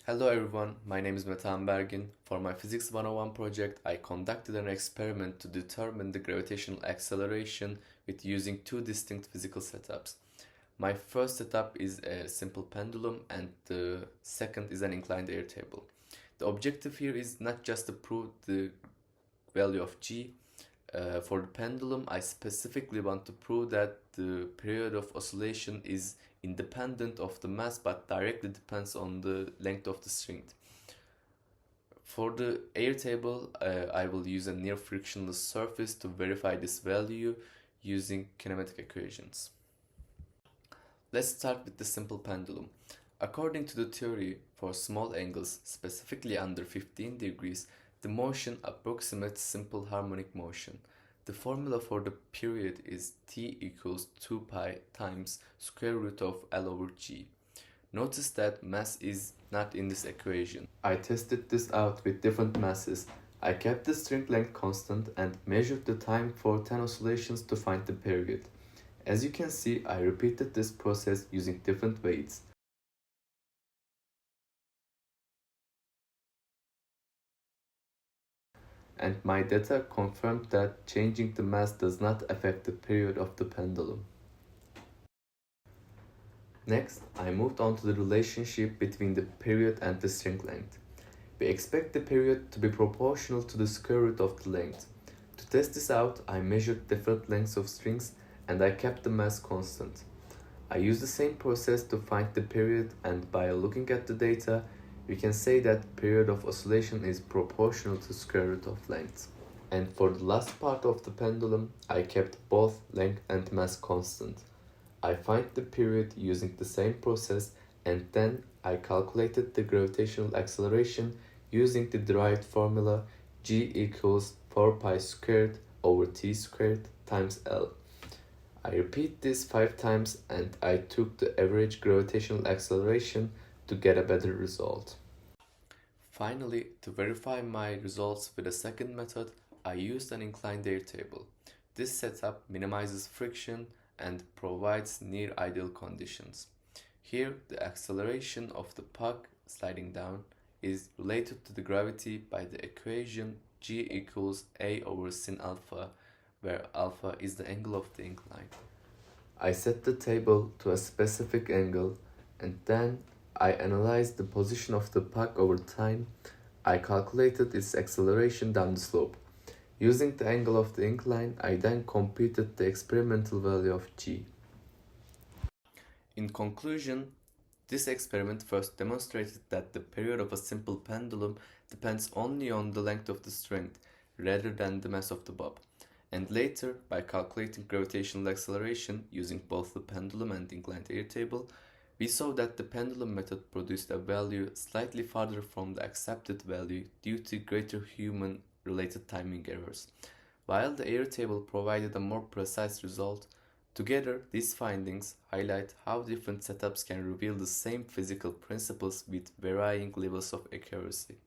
Hello everyone, my name is Metehan Bergin. For my Physics 101 project, I conducted an experiment to determine the gravitational acceleration with using two distinct physical setups. My first setup is a simple pendulum and the second is an inclined airtable. The objective here is not just to prove the value of g. For the pendulum, I specifically want to prove that the period of oscillation is independent of the mass but directly depends on the length of the string. For the airtable, I will use a near frictionless surface to verify this value using kinematic equations. Let's start with the simple pendulum. According to the theory, for small angles, specifically under 15 degrees, the motion approximates simple harmonic motion. The formula for the period is t equals 2 pi times square root of L over g. Notice that mass is not in this equation. I tested this out with different masses. I kept the string length constant and measured the time for 10 oscillations to find the period. As you can see, I repeated this process using different weights. And my data confirmed that changing the mass does not affect the period of the pendulum. Next, I moved on to the relationship between the period and the string length. We expect the period to be proportional to the square root of the length. To test this out, I measured different lengths of strings and I kept the mass constant. I used the same process to find the period, and by looking at the data, we can say that period of oscillation is proportional to square root of length. And for the last part of the pendulum, I kept both length and mass constant. I find the period using the same process, and then I calculated the gravitational acceleration using the derived formula g equals 4 pi squared over t squared times L. I repeat this 5 times and I took the average gravitational acceleration to get a better result. Finally, to verify my results with a second method, I used an inclined airtable. This setup minimizes friction and provides near ideal conditions. Here, the acceleration of the puck sliding down is related to the gravity by the equation g equals a over sin alpha, where alpha is the angle of the incline. I set the table to a specific angle and then I analyzed the position of the puck over time. I calculated its acceleration down the slope. Using the angle of the incline, I then computed the experimental value of g. In conclusion, this experiment first demonstrated that the period of a simple pendulum depends only on the length of the string rather than the mass of the bob. And later, by calculating gravitational acceleration using both the pendulum and inclined airtable, we saw that the pendulum method produced a value slightly farther from the accepted value due to greater human-related timing errors, while the airtable provided a more precise result. Together, these findings highlight how different setups can reveal the same physical principles with varying levels of accuracy.